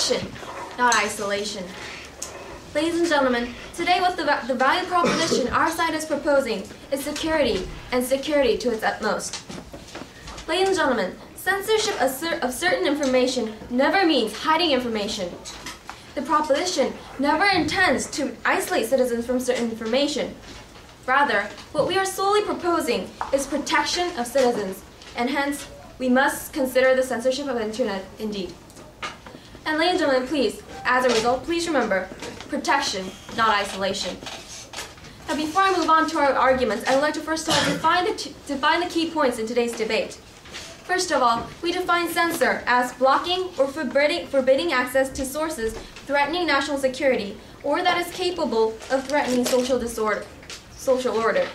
protection, not isolation. Ladies and gentlemen, today what the value proposition our side is proposing is security, and security to its utmost. Ladies and gentlemen, censorship of certain information never means hiding information. The proposition never intends to isolate citizens from certain information. Rather, what we are solely proposing is protection of citizens, and hence, we must consider the censorship of the internet indeed. And ladies and gentlemen, please, as a result, please remember, protection, not isolation. Now before I move on to our arguments, I would like to first of all define the key points in today's debate. First of all, we define censor as blocking or forbidding access to sources threatening national security or that is capable of threatening social order.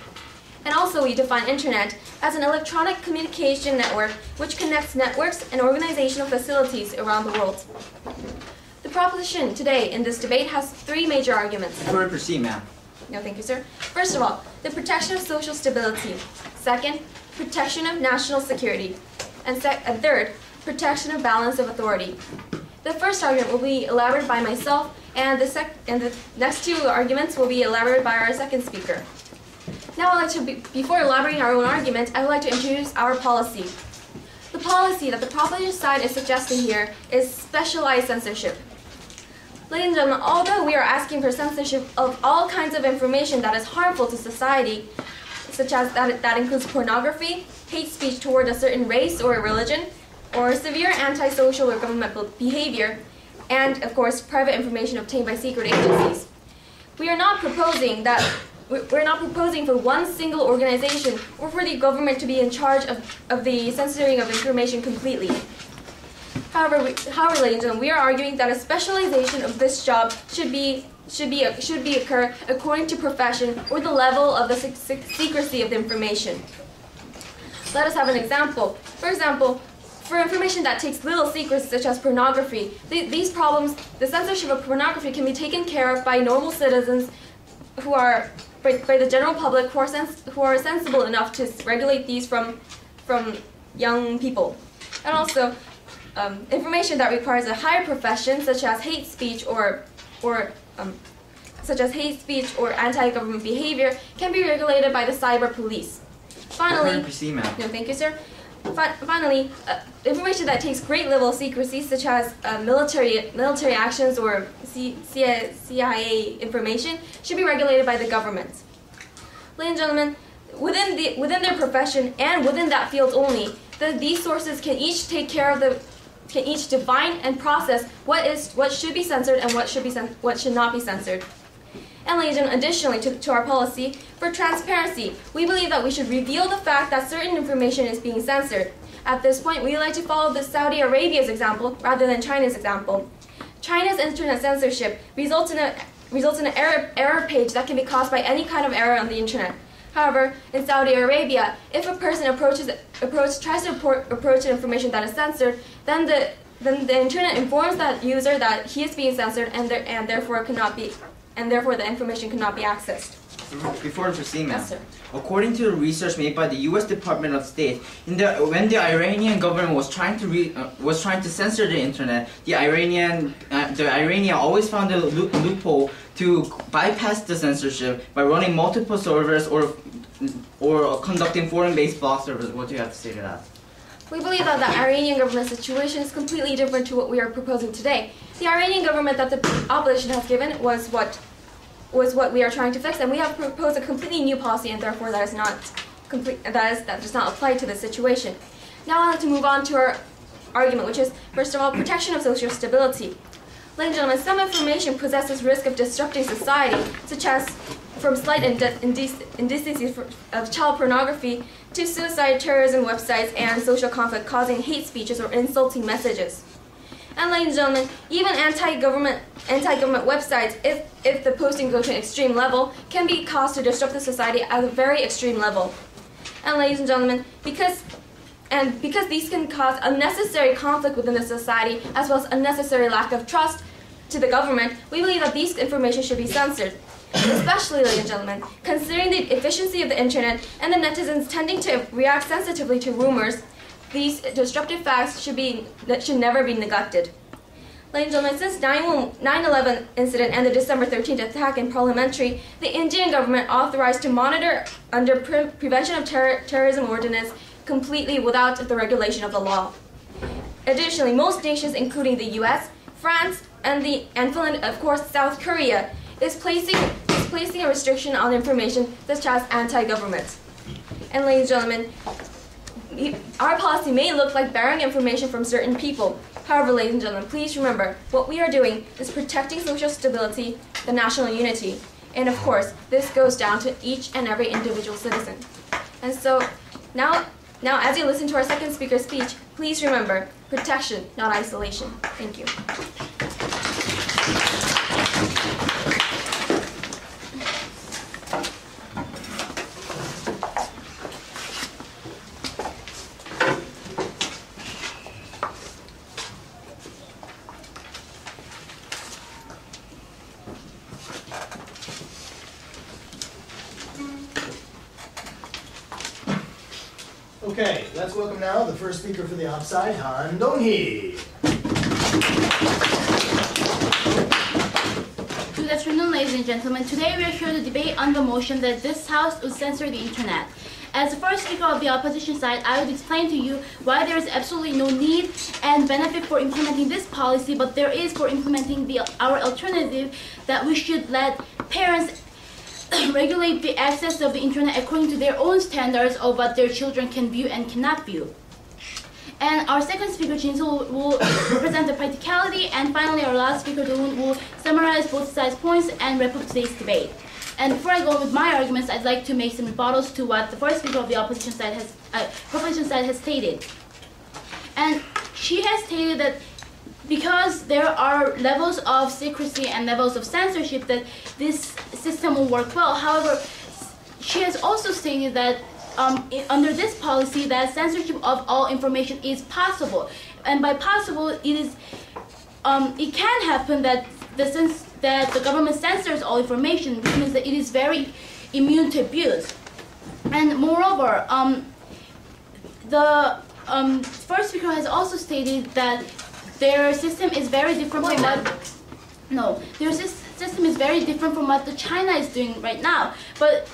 And also we define internet as an electronic communication network which connects networks and organizational facilities around the world. The proposition today in this debate has three major arguments. Before we proceed, ma'am. No, thank you, sir. First of all, the protection of social stability. Second, protection of national security. And third, protection of balance of authority. The first argument will be elaborated by myself, and the next two arguments will be elaborated by our second speaker. Now, before elaborating our own argument, I would like to introduce our policy. The policy that the proposition side is suggesting here is specialized censorship. Ladies and gentlemen, although we are asking for censorship of all kinds of information that is harmful to society, such as that includes pornography, hate speech toward a certain race or a religion, or severe antisocial or governmental behavior, and of course private information obtained by secret agencies. We're not proposing for one single organization or for the government to be in charge of the censoring of information completely. However, ladies and gentlemen, we are arguing that a specialization of this job should occur according to profession or the level of the secrecy of the information. Let us have an example. For example, for information that takes little secrecy, such as pornography, these problems, the censorship of pornography can be taken care of by normal citizens who are, by the general public, who are sensible enough to regulate these from young people. And also, information that requires a higher profession, such as hate speech or anti-government behavior, can be regulated by the cyber police. Finally, no, thank you, sir. Finally, information that takes great level of secrecy, such as military actions or CIA information, should be regulated by the government. Ladies and gentlemen, within their profession and within that field only, these sources can each define and process what should be censored and what should not be censored. And ladies and gentlemen, additionally to our policy, for transparency, we believe that we should reveal the fact that certain information is being censored. At this point, we would like to follow Saudi Arabia's example rather than China's example. China's internet censorship results in an error page that can be caused by any kind of error on the internet. However, in Saudi Arabia, if a person tries to approach information that is censored, then the internet informs that user that he is being censored and therefore the information cannot be accessed. Before we proceed, ma'am. Yes, sir. According to the research made by the U.S. Department of State, when the Iranian government was trying to censor the internet, the Iranian always found a loophole to bypass the censorship by running multiple servers or conducting foreign-based block servers. What do you have to say to that? We believe that the Iranian government situation is completely different to what we are proposing today. The Iranian government that the opposition has given was what we are trying to fix, and we have proposed a completely new policy, and therefore that does not apply to this situation. Now I'd like to move on to our argument, which is, first of all, protection of social stability. Ladies and gentlemen, some information possesses risk of disrupting society, such as from slight indecency of child pornography to suicide, terrorism websites, and social conflict causing hate speeches or insulting messages. And ladies and gentlemen, even anti-government websites, if the posting goes to an extreme level, can be caused to disrupt the society at a very extreme level. And ladies and gentlemen, because these can cause unnecessary conflict within the society, as well as unnecessary lack of trust to the government, we believe that these information should be censored. Especially, ladies and gentlemen, considering the efficiency of the internet and the netizens tending to react sensitively to rumors, these disruptive facts should never be neglected. Ladies and gentlemen, since 9/11 incident and the December 13th attack in Parliamentary, the Indian government authorized to monitor under Prevention of Terrorism Ordinance completely without the regulation of the law. Additionally, most nations, including the U.S., France, and Finland, of course, South Korea, is placing a restriction on information such as anti-government. And ladies and gentlemen, our policy may look like barring information from certain people. However, ladies and gentlemen, please remember, what we are doing is protecting social stability, the national unity. And of course, this goes down to each and every individual citizen. And so, now as you listen to our second speaker's speech, please remember, protection, not isolation. Thank you. Okay, let's welcome now the first speaker for the offside, Han Dong-hee. Good afternoon, ladies and gentlemen. Today we are here to debate on the motion that this House would censor the internet. As the first speaker of the opposition side, I would explain to you why there is absolutely no need and benefit for implementing this policy, but there is for implementing our alternative, that we should let parents regulate the access of the internet according to their own standards of what their children can view and cannot view. And our second speaker, Jin Soo, will represent the practicality, and finally our last speaker, Do-hoon, will summarize both sides' points and wrap up today's debate. And before I go with my arguments, I'd like to make some rebuttals to what the first speaker of the opposition side has stated. And she has stated that because there are levels of secrecy and levels of censorship, that this system will work well. However, she has also stated that under this policy, that censorship of all information is possible, and by possible, it can happen that the government censors all information, which means that it is very immune to abuse. And moreover, the first speaker has also stated that their system is very different from their system is very different from what the China is doing right now. But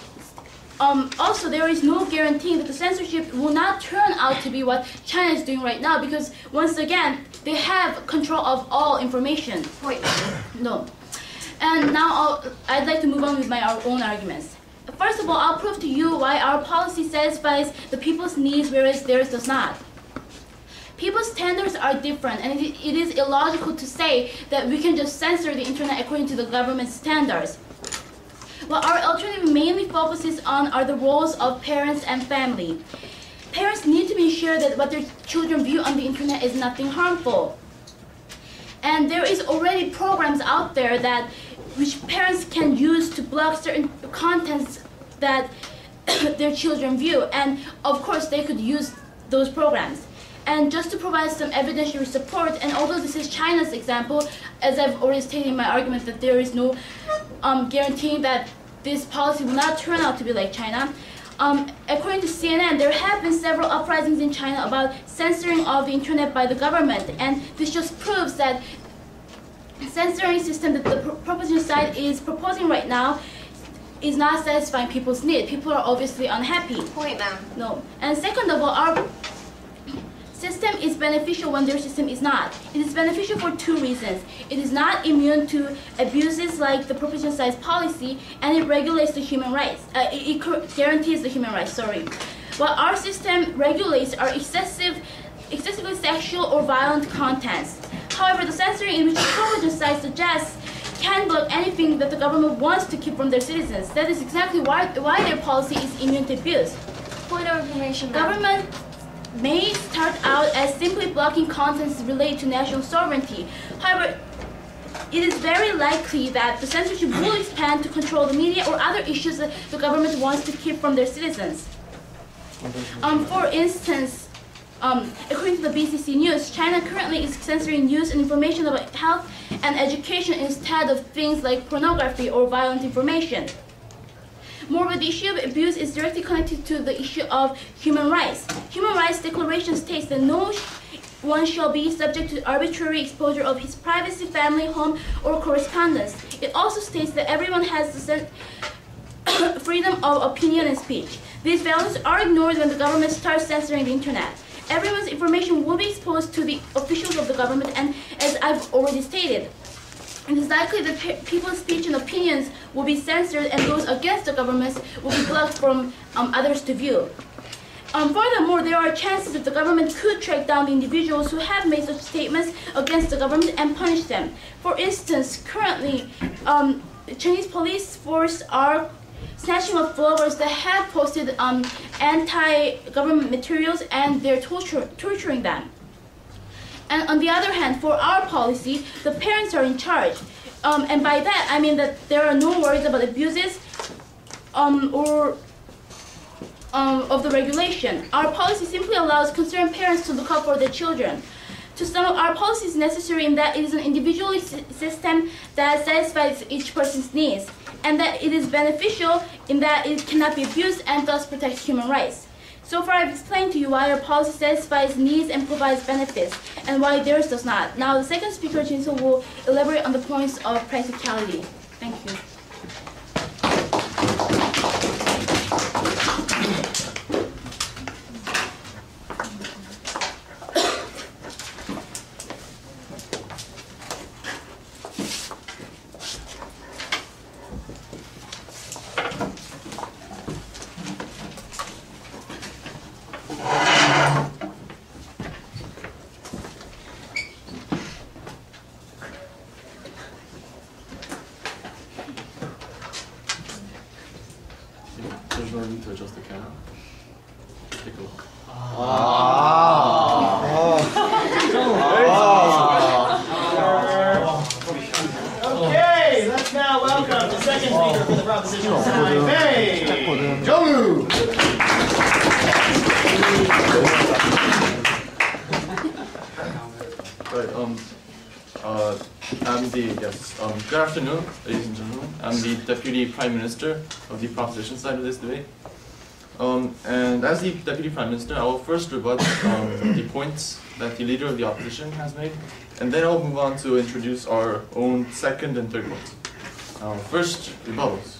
also, there is no guarantee that the censorship will not turn out to be what China is doing right now, because once again, they have control of all information. No. And now I'd like to move on with our own arguments. First of all, I'll prove to you why our policy satisfies the people's needs, whereas theirs does not. People's standards are different, and it is illogical to say that we can just censor the internet according to the government's standards. What our alternative mainly focuses on are the roles of parents and family. Parents need to be sure that what their children view on the internet is nothing harmful. And there is already programs out there which parents can use to block certain contents that their children view, and of course they could use those programs. And just to provide some evidentiary support, and although this is China's example, as I've already stated in my argument that there is no guaranteeing that this policy will not turn out to be like China, according to CNN, there have been several uprisings in China about censoring of the internet by the government, and this just proves that censoring system that the proposition side is proposing right now is not satisfying people's needs. People are obviously unhappy. Point, ma'am. No. And second of all, our system is beneficial when their system is not. It is beneficial for two reasons. It is not immune to abuses like the proposition side's policy, and it regulates the human rights. It guarantees the human rights, sorry. What our system regulates are excessively sexual or violent contents. However, the censoring in which the proposition side suggests can block anything that the government wants to keep from their citizens. That is exactly why their policy is immune to abuse. Point of information, ma'am. Government may start out as simply blocking contents related to national sovereignty. However, it is very likely that the censorship will expand to control the media or other issues that the government wants to keep from their citizens. For instance, according to the BCC News, China currently is censoring news and information about health and education instead of things like pornography or violent information. Moreover, the issue of abuse is directly connected to the issue of human rights. Human Rights Declaration states that no one shall be subject to arbitrary exposure of his privacy, family, home, or correspondence. It also states that everyone has the freedom of opinion and speech. These values are ignored when the government starts censoring the internet. Everyone's information will be exposed to the officials of the government, and as I've already stated, it is likely that people's speech and opinions will be censored, and those against the government will be blocked from others to view. Furthermore, there are chances that the government could track down the individuals who have made such statements against the government and punish them. For instance, currently, Chinese police force are snatching up bloggers that have posted anti-government materials, and they're torturing them. And on the other hand, for our policy, the parents are in charge. And by that, I mean that there are no worries about abuses of the regulation. Our policy simply allows concerned parents to look out for their children. To sum up, our policy is necessary in that it is an individualist system that satisfies each person's needs, and that it is beneficial in that it cannot be abused and thus protects human rights. So far, I've explained to you why our policy satisfies needs and provides benefits, and why theirs does not. Now, the second speaker, Jin-soo, will elaborate on the points of practicality. Thank you. There's no need to adjust the camera. Take a look. Okay, let's now welcome the second speaker for the proposition tonight, Bae Jong-woo. Right, good afternoon, ladies and gentlemen. I'm the Deputy Prime Minister of the proposition side of this debate. And as the Deputy Prime Minister, I will first rebut the points that the Leader of the Opposition has made, and then I'll move on to introduce our own second and third points. First, rebuttals.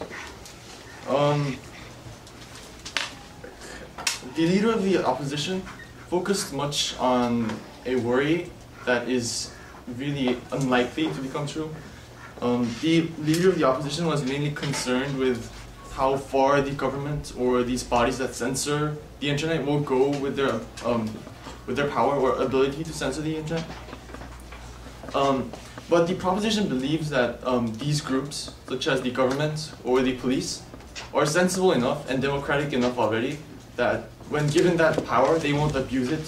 The Leader of the Opposition focused much on a worry that is really unlikely to become true. The Leader of the Opposition was mainly concerned with how far the government or these bodies that censor the internet will go with their power or ability to censor the internet. But the proposition believes that these groups, such as the government or the police, are sensible enough and democratic enough already that when given that power, they won't abuse it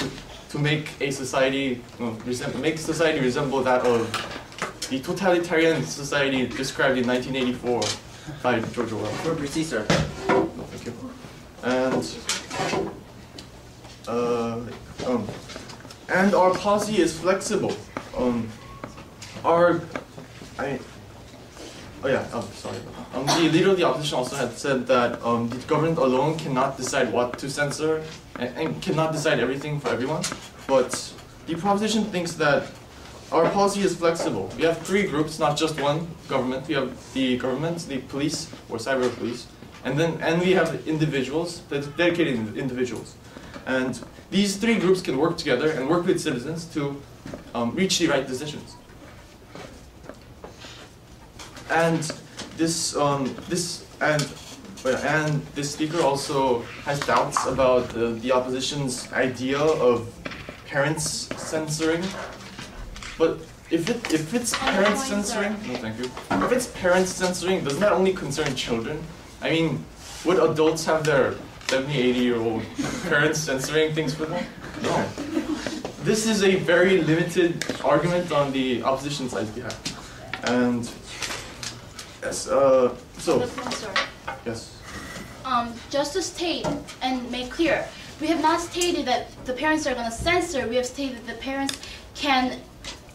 to make a society resemble that of the totalitarian society described in 1984 by George Orwell. For precise, sir. Thank you. And our policy is flexible. The Leader of the Opposition also had said that the government alone cannot decide what to censor and cannot decide everything for everyone. But the proposition thinks that our policy is flexible. We have three groups, not just one government. We have the government, the police or cyber police, and we have individuals, dedicated individuals. And these three groups can work together and work with citizens to reach the right decisions. And this speaker also has doubts about the opposition's idea of parents censoring. But if it's parents censoring, no thank you. If it's parents censoring, doesn't that only concern children? I mean, would adults have their 70, 80-year-old parents censoring things for them? No. This is a very limited argument on the opposition side's behalf. And yes, yes. Just to state and make clear, we have not stated that the parents are going to censor. We have stated that the parents can,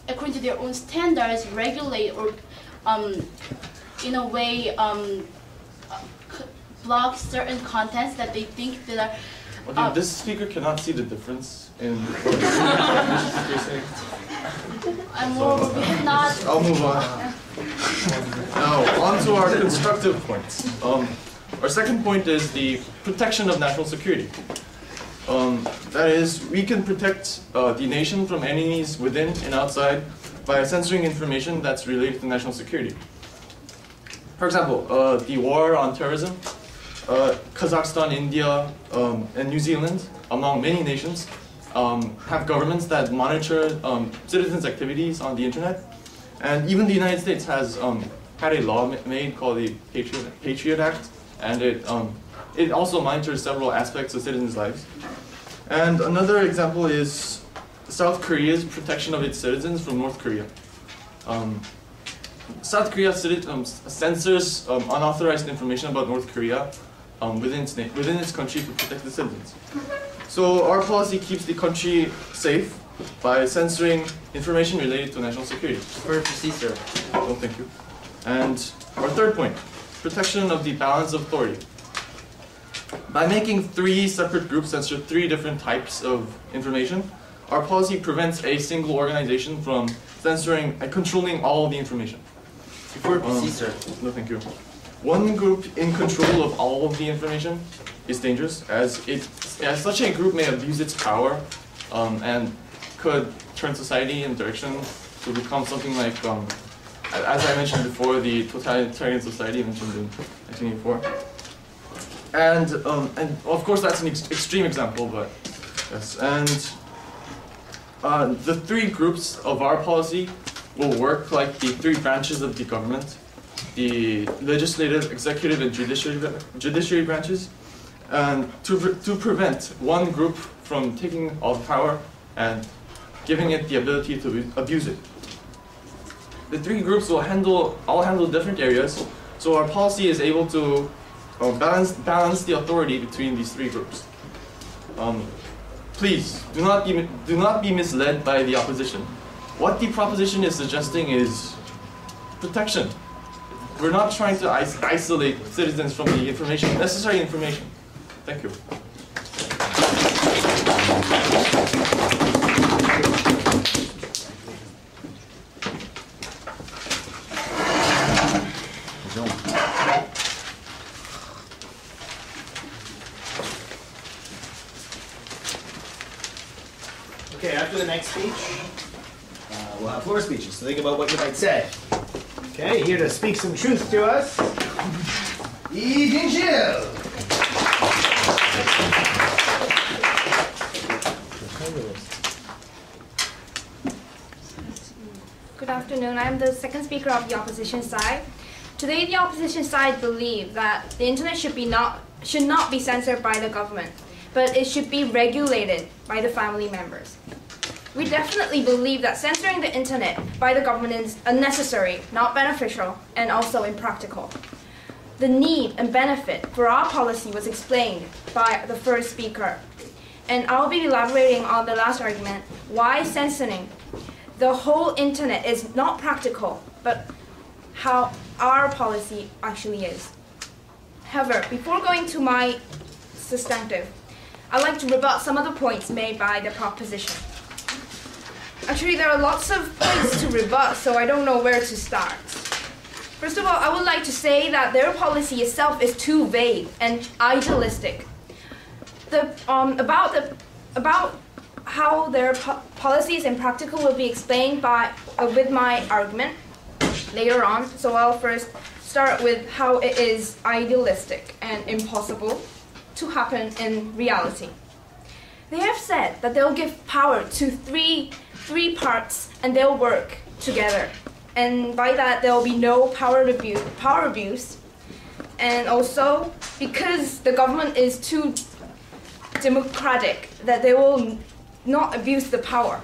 according to their own standards, regulate or, in a way, block certain contents that they think that Okay, this speaker cannot see the difference in what you're saying. We have not. I'll move on. Now, on to our constructive points. Our second point is the protection of national security. That is, we can protect the nation from enemies within and outside by censoring information that's related to national security. For example, the war on terrorism, Kazakhstan, India, and New Zealand, among many nations, have governments that monitor citizens' activities on the internet. And even the United States has had a law made called the Patriot Act, and it also monitors several aspects of citizens' lives. And another example is South Korea's protection of its citizens from North Korea. South Korea censors unauthorized information about North Korea within its country to protect the citizens. So our policy keeps the country safe by censoring information related to national security. Proceed, sir. Oh, thank you. And our third point, protection of the balance of authority. By making 3 separate groups censor 3 different types of information, our policy prevents a single organization from censoring and controlling all of the information. Before proceed, sir. No, thank you. One group in control of all of the information is dangerous, as such a group may abuse its power and could turn society in direction to become something like, as I mentioned before, the totalitarian society mentioned in 1984. And of course that's an extreme example, but yes. And the 3 groups of our policy will work like the 3 branches of the government: the legislative, executive, and judiciary branches, and to prevent one group from taking all the power and giving it the ability to abuse it. The 3 groups will all handle different areas, so our policy is able to balance the authority between these 3 groups. Please do not be misled by the opposition. What the proposition is suggesting is protection. We're not trying to isolate citizens from the necessary information. Thank you. Okay, after the next speech, we'll have floor speeches, so think about what you might say. Okay, here to speak some truth to us, Lee Jin-chil. Good afternoon. I'm the second speaker of the opposition side. Today, the opposition side believe that the internet should not be censored by the government, but it should be regulated by the family members. We definitely believe that censoring the internet by the government is unnecessary, not beneficial, and also impractical. The need and benefit for our policy was explained by the first speaker, and I'll be elaborating on the last argument, why censoring the whole internet is not practical, but how our policy actually is. However, before going to my substantive, I'd like to rebut some of the points made by the proposition. Actually, there are lots of points to rebut, so I don't know where to start. First of all, I would like to say that their policy itself is too vague and idealistic. About how their policy is impractical will be explained with my argument later on. So I'll first start with how it is idealistic and impossible to happen in reality. They have said that they'll give power to three parts and they'll work together. And by that, there will be no power abuse. And also, because the government is too democratic, that they will not abuse the power.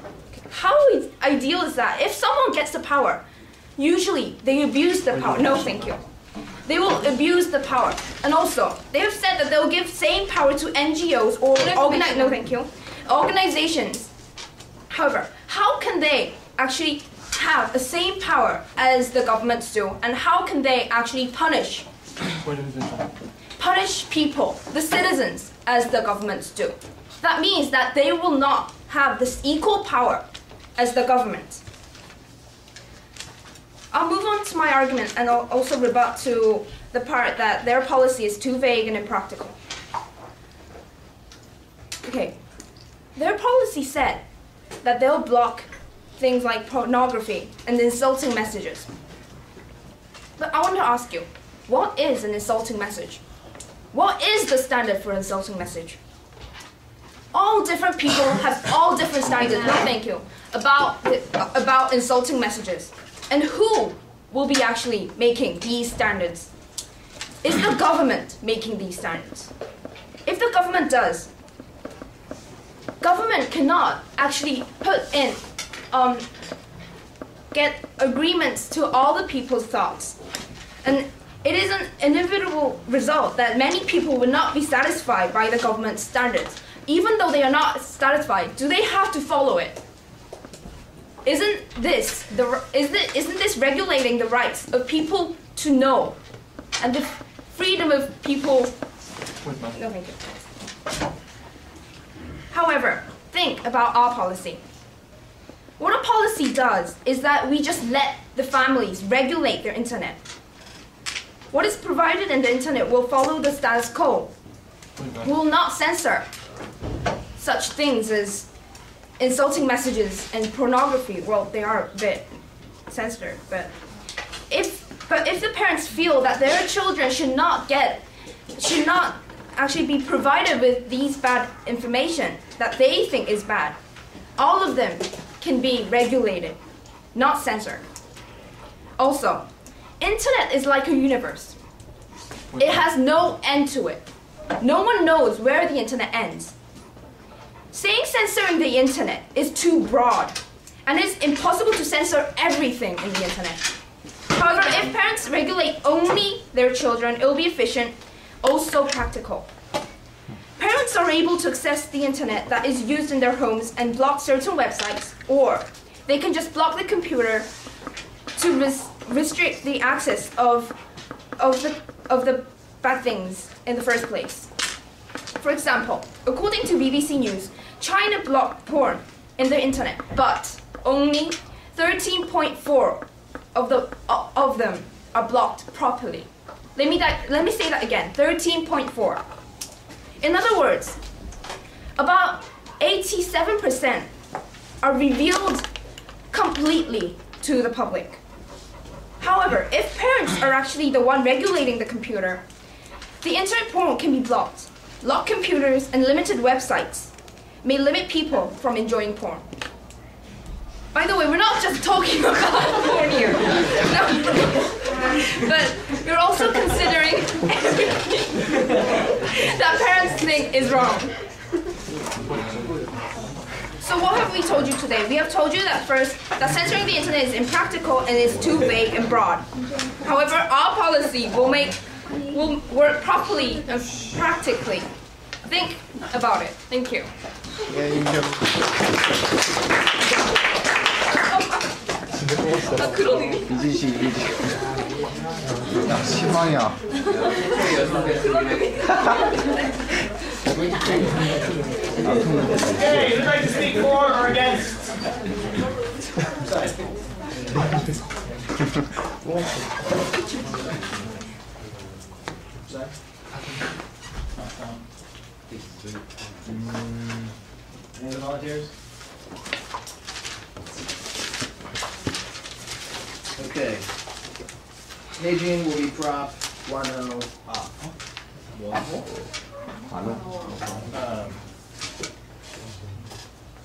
How ideal is that? If someone gets the power, usually they abuse the power. No, thank you. They will abuse the power. And also, they have said that they'll give same power to NGOs or organizations. However, how can they actually have the same power as the governments do? And how can they actually punish punish people, the citizens, as the governments do. That means that they will not have this equal power as the government. I'll move on to my argument and I'll also rebut to the part that their policy is too vague and impractical. Okay, their policy said that they'll block things like pornography and insulting messages. But I want to ask you, what is an insulting message? What is the standard for an insulting message? All different people have all different standards, no thank you, about insulting messages. And who will be actually making these standards? Is the government making these standards? If the government does, government cannot actually put in, get agreements to all the people's thoughts. And it is an inevitable result that many people will not be satisfied by the government's standards. Even though they are not satisfied, do they have to follow it? Isn't this regulating the rights of people to know and the freedom of people? No, thank you. However, think about our policy. What our policy does is that we just let the families regulate their internet. What is provided in the internet will follow the status quo. We will not censor such things as insulting messages and pornography. Well, they are a bit censored, but if the parents feel that their children should not actually be provided with these bad information that they think is bad, all of them can be regulated, not censored. Also, internet is like a universe. It has no end to it. No one knows where the internet ends. Saying censoring the internet is too broad, and it's impossible to censor everything in the internet. However, if parents regulate only their children, it will be efficient, also practical. Parents are able to access the internet that is used in their homes and block certain websites, or they can just block the computer to restrict the access of the bad things in the first place. For example, according to BBC News, China blocked porn in the internet, but only 13.4 of them are blocked properly. Let me say that again, 13.4. In other words, about 87% are revealed completely to the public. However, if parents are actually the one regulating the computer, the internet porn can be blocked. Locked computers and limited websites may limit people from enjoying porn. By the way, we're not just talking about porn here. No. But we're also considering everything that parents think is wrong. So what have we told you today? We have told you that first, that censoring the internet is impractical and is too vague and broad. However, our policy will work properly and practically. Think about it. Thank you. 실망이야. Okay, who'd like to speak for or against? Any of the volunteers? Okay. Beijing will be prop 10 up.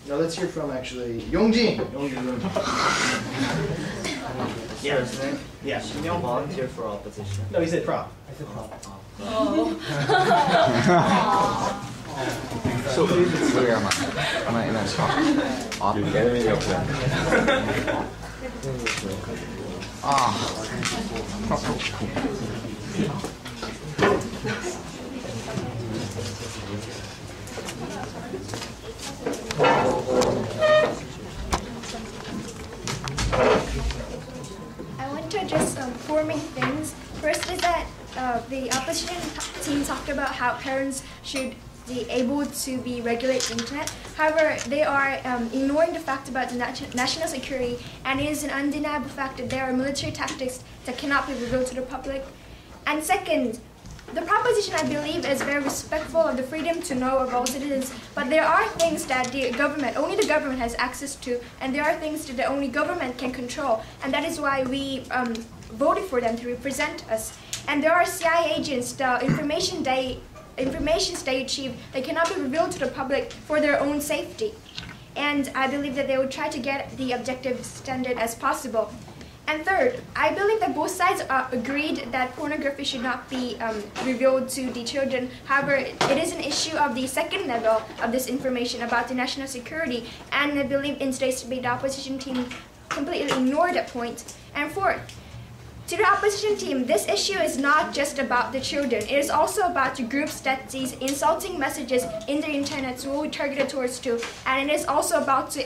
No, let's hear from actually Yongjin. Yeah. Yeah. You don't volunteer for opposition. No, he said prop. So I want to address four main things. First is that the opposition team talk about how parents should be able to be regulate the internet. However, they are ignoring the fact about the national security, and it is an undeniable fact that there are military tactics that cannot be revealed to the public. And second, the proposition, I believe, is very respectful of the freedom to know of all citizens, but there are things that the government, only the government has access to, and there are things that the only government can control, and that is why we voted for them to represent us. And there are CIA agents, the information they achieve, they cannot be revealed to the public for their own safety. And I believe that they will try to get the objective standard as possible. And third, I believe that both sides agreed that pornography should not be revealed to the children. However, it is an issue of the second level of this information about the national security, and I believe in today's debate the opposition team completely ignored that point. And fourth, to the opposition team, this issue is not just about the children. It is also about the groups that these insulting messages in the internet will be targeted towards too. And it is also about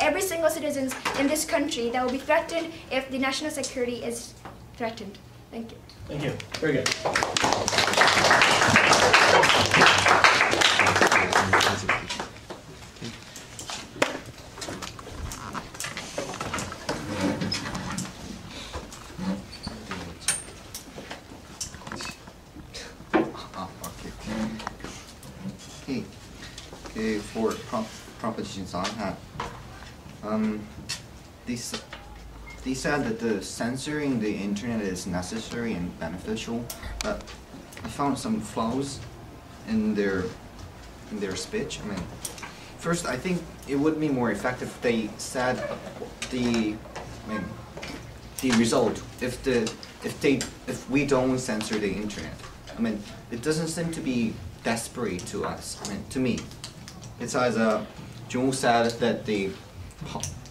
every single citizen in this country that will be threatened if the national security is threatened. Thank you. Thank you. Very good. Okay, for propositions I had, they said that the censoring the internet is necessary and beneficial, but I found some flaws in their speech. I mean, first, I think it would be more effective if they said the result if we don't censor the internet. I mean, it doesn't seem to be desperate to us. I mean, to me, besides, Jung said that the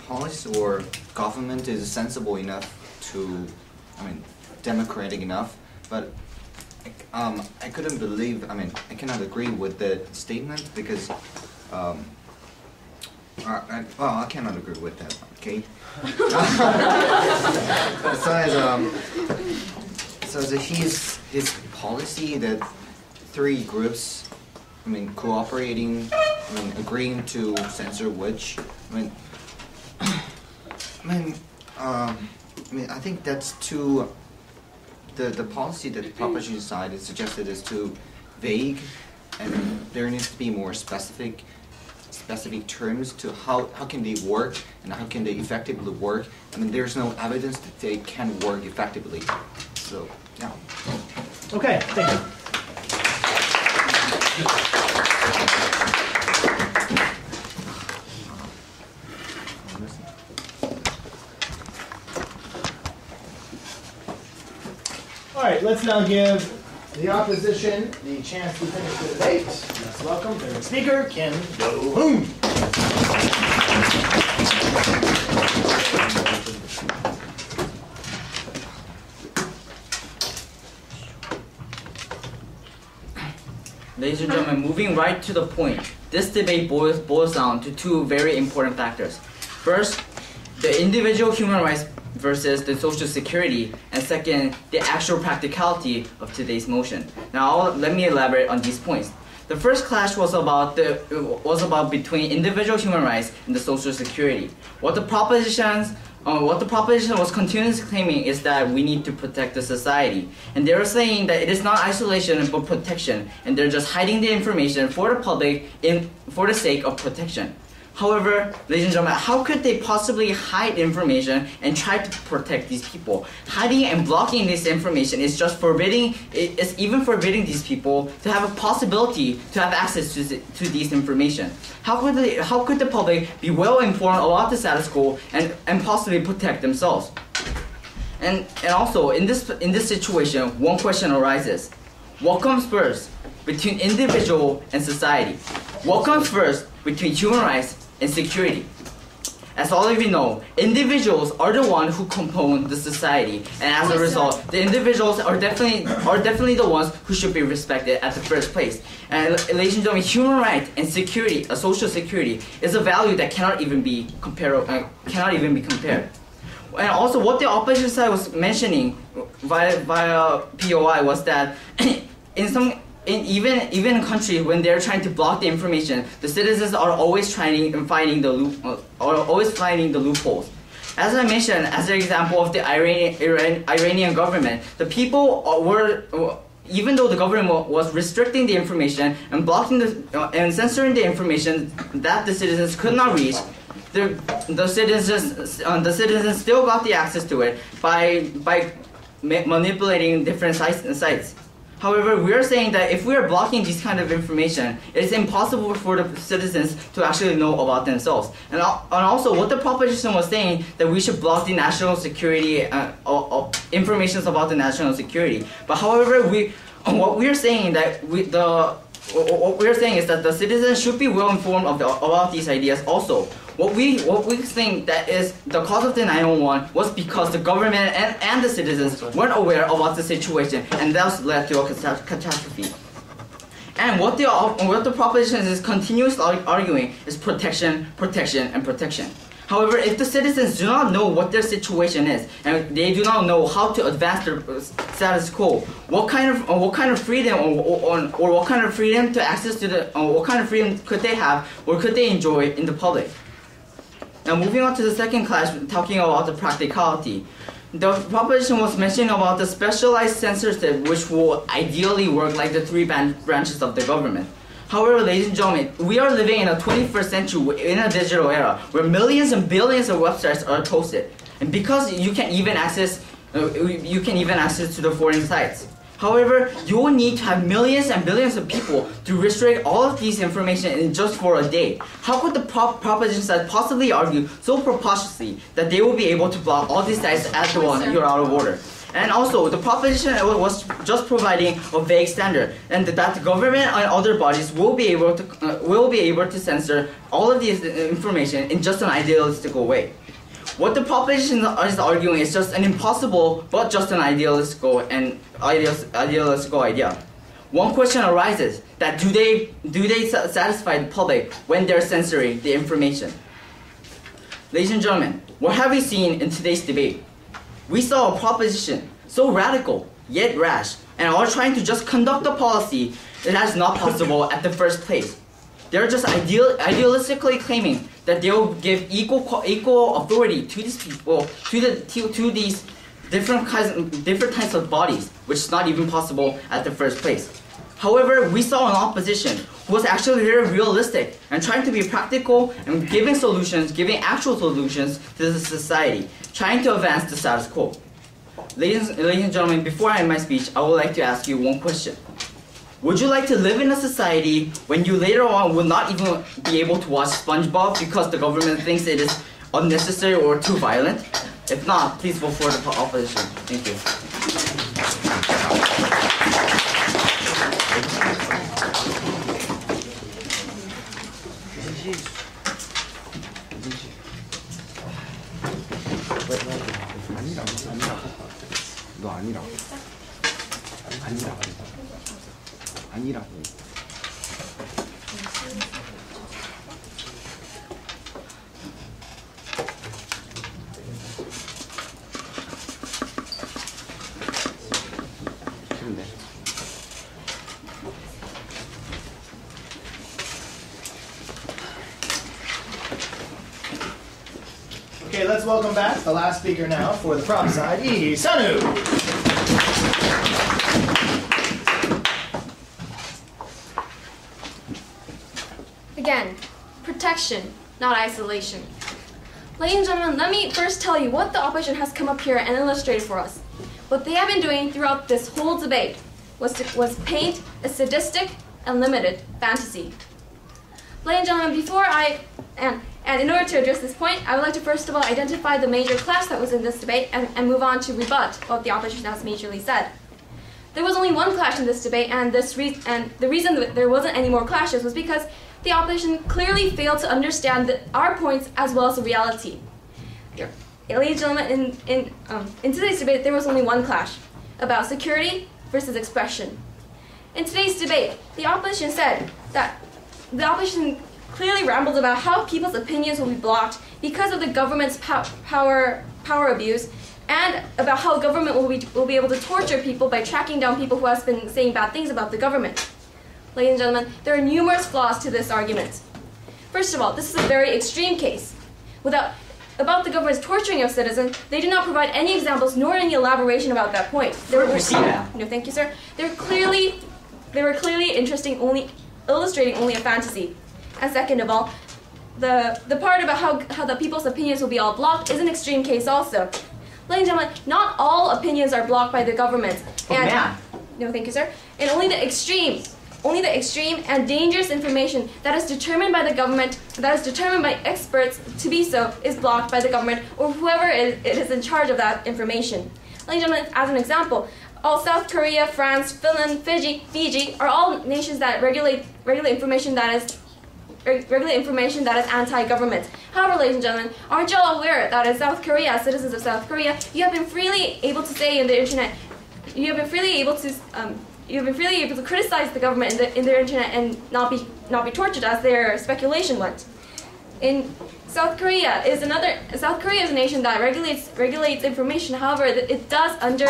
policy or government is sensible enough to, democratic enough, but I couldn't believe. I mean, I cannot agree with the statement because, I cannot agree with that. Okay. Besides, his policy that 3 groups, cooperating, agreeing to censor which, I think that's too. The policy that the proposition side is suggested is too vague, and there needs to be more specific terms to how can they work and how can they effectively work. There's no evidence that they can work effectively. So, yeah. Okay, thank you. All right, let's now give the opposition the chance to finish the debate. Let's welcome their speaker, Kim Do-hoon. Ladies and gentlemen, moving right to the point, this debate boils down to 2 very important factors. First, the individual human rights versus the social security, and second, the actual practicality of today's motion. Now, let me elaborate on these points. The first clash was about between individual human rights and the social security. What the proposition was continuously claiming is that we need to protect the society. And they were saying that it is not isolation but protection, and they're just hiding the information for the public for the sake of protection. However, ladies and gentlemen, how could they possibly hide information and try to protect these people? Hiding and blocking this information is just forbidding these people to have a possibility to have access to this information. How could the public be well informed about the status quo and possibly protect themselves? And also in this situation, one question arises: what comes first between individual and society? What comes first between human rights and security? As all of you know, individuals are the ones who compose the society, and as a result, the individuals are definitely the ones who should be respected at the first place. And ladies and gentlemen, human rights and security, social security, is a value that cannot even be compared. And also, what the opposition side was mentioning via POI was that even in countries when they're trying to block the information, the citizens are always trying and finding the loopholes. As I mentioned, as an example of the Iranian government, the people were, even though the government was restricting the information and blocking and censoring the information that the citizens could not reach, the citizens still got the access to it by manipulating different sites. However, we are saying that if we are blocking this kind of information, it is impossible for the citizens to actually know about themselves. And also, what the proposition was saying, that we should block the national security, information about the national security. But however, what we are saying is that the citizens should be well informed about these ideas also. What we think that is the cause of the 9/11 was because the government and the citizens weren't aware about the situation, and thus led to a catastrophe. And what the proposition is continuously arguing is protection, protection, and protection. However, if the citizens do not know what their situation is, and they do not know how to advance their status quo, what kind of freedom or what kind of freedom to access to what kind of freedom could they have or could they enjoy in the public? Now, moving on to the second class, talking about the practicality. The proposition was mentioning about the specialized censorship, which will ideally work like the three branches of the government. However, ladies and gentlemen, we are living in a 21st century, in a digital era, where millions and billions of websites are posted, and because you can even access to the foreign sites. However, you will need to have millions and billions of people to restrict all of these information in just for a day. How could the proposition side possibly argue so preposterously that they will be able to block all these sites at the one you're out of order? And also, the proposition was just providing a vague standard, and that the government and other bodies will be able to censor all of this information in just an idealistic way. What the proposition is arguing is just an impossible, but just an idealistic idea. One question arises: that do they satisfy the public when they're censoring the information? Ladies and gentlemen, what have we seen in today's debate? We saw a proposition so radical yet rash, and are trying to just conduct a policy that is not possible at the first place. They're just idealistically claiming that they will give equal authority to these people, to these different types of bodies, which is not even possible at the first place. However, we saw an opposition who was actually very realistic and trying to be practical and giving actual solutions to the society, trying to advance the status quo. Ladies and gentlemen, before I end my speech, I would like to ask you one question. Would you like to live in a society when you later on will not even be able to watch SpongeBob because the government thinks it is unnecessary or too violent? If not, please vote for the opposition. Thank you. 아니라고. 싫은데. Okay, let's welcome back the last speaker now for the prop side, Lee Sun-woo. Again, protection, not isolation. Ladies and gentlemen, let me first tell you what the opposition has come up here and illustrated for us. What they have been doing throughout this whole debate was paint a sadistic and limited fantasy. Ladies and gentlemen, and in order to address this point, I would like to first of all identify the major clash that was in this debate and move on to rebut what the opposition has majorly said. There was only one clash in this debate, and the reason that there wasn't any more clashes was because the opposition clearly failed to understand our points as well as the reality. Ladies and gentlemen, in today's debate, there was only one clash about security versus expression. In today's debate, the opposition said that the opposition clearly rambled about how people's opinions will be blocked because of the government's power abuse and about how government will be able to torture people by tracking down people who have been saying bad things about the government. Ladies and gentlemen, there are numerous flaws to this argument. First of all, this is a very extreme case. About the government's torturing of citizens, they do not provide any examples nor any elaboration about that point. No, thank you, sir. They were clearly illustrating only a fantasy. And second of all, the part about how the people's opinions will be all blocked is an extreme case also. Ladies and gentlemen, not all opinions are blocked by the government. No, thank you, sir. And only the extreme and dangerous information that is determined by the government, that is determined by experts to be so, is blocked by the government or whoever it is in charge of that information. Ladies and gentlemen, as an example, all South Korea, France, Finland, Fiji are all nations that regulate information that is anti-government. However, ladies and gentlemen, aren't you all aware that as South Korea, as citizens of South Korea, you have been freely able to say in the internet, you have been freely able to criticize the government in their internet and not be tortured as their speculation went. In South Korea is a nation that regulates information. However, it does under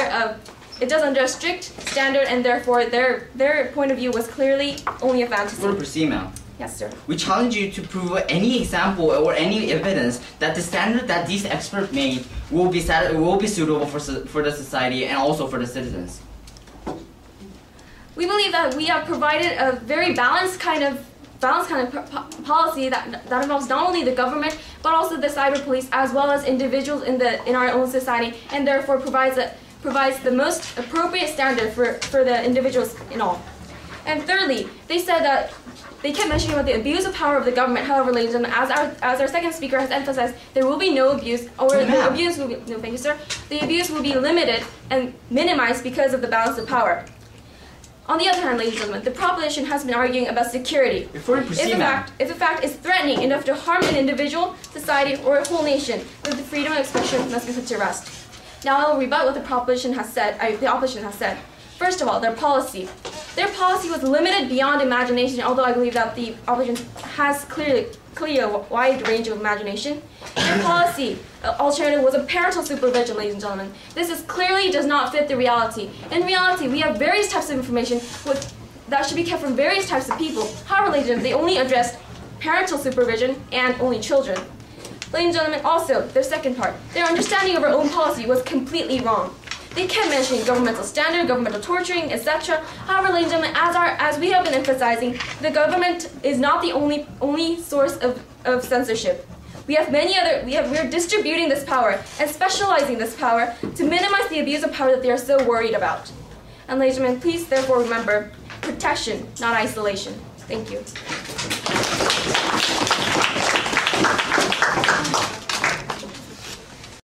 a strict standard, and therefore their point of view was clearly only a fantasy. For Prosima. Yes, sir. We challenge you to prove any example or any evidence that the standard that these experts made will be suitable for the society and also for the citizens. We believe that we have provided a very balanced kind of policy that involves not only the government but also the cyber police as well as individuals in our own society, and therefore provides the most appropriate standard for the individuals in all. And thirdly, they kept mentioning about the abuse of power of the government. However, ladies and gentlemen, as our second speaker has emphasized, there will be no abuse, or the abuse will be the abuse will be limited and minimized because of the balance of power. On the other hand, ladies and gentlemen, the proposition has been arguing about security. If a fact is threatening enough to harm an individual, society, or a whole nation, then the freedom of expression must be put to rest. Now I will rebut what the opposition has said. First of all, their policy. Their policy was limited beyond imagination, although I believe that the opposition has clearly a wide range of imagination. Their policy alternative was a parental supervision, ladies and gentlemen. This clearly does not fit the reality. In reality, we have various types of information that should be kept from various types of people. However, ladies and gentlemen, they only addressed parental supervision and only children. Ladies and gentlemen, also, their second part, their understanding of our own policy was completely wrong. They kept mentioning governmental standard, governmental torturing, etc. However, ladies and gentlemen, as we have been emphasizing, the government is not the only source of censorship. We are distributing this power and specializing this power to minimize the abuse of power that they are so worried about. And ladies and gentlemen, please therefore remember, protection, not isolation. Thank you.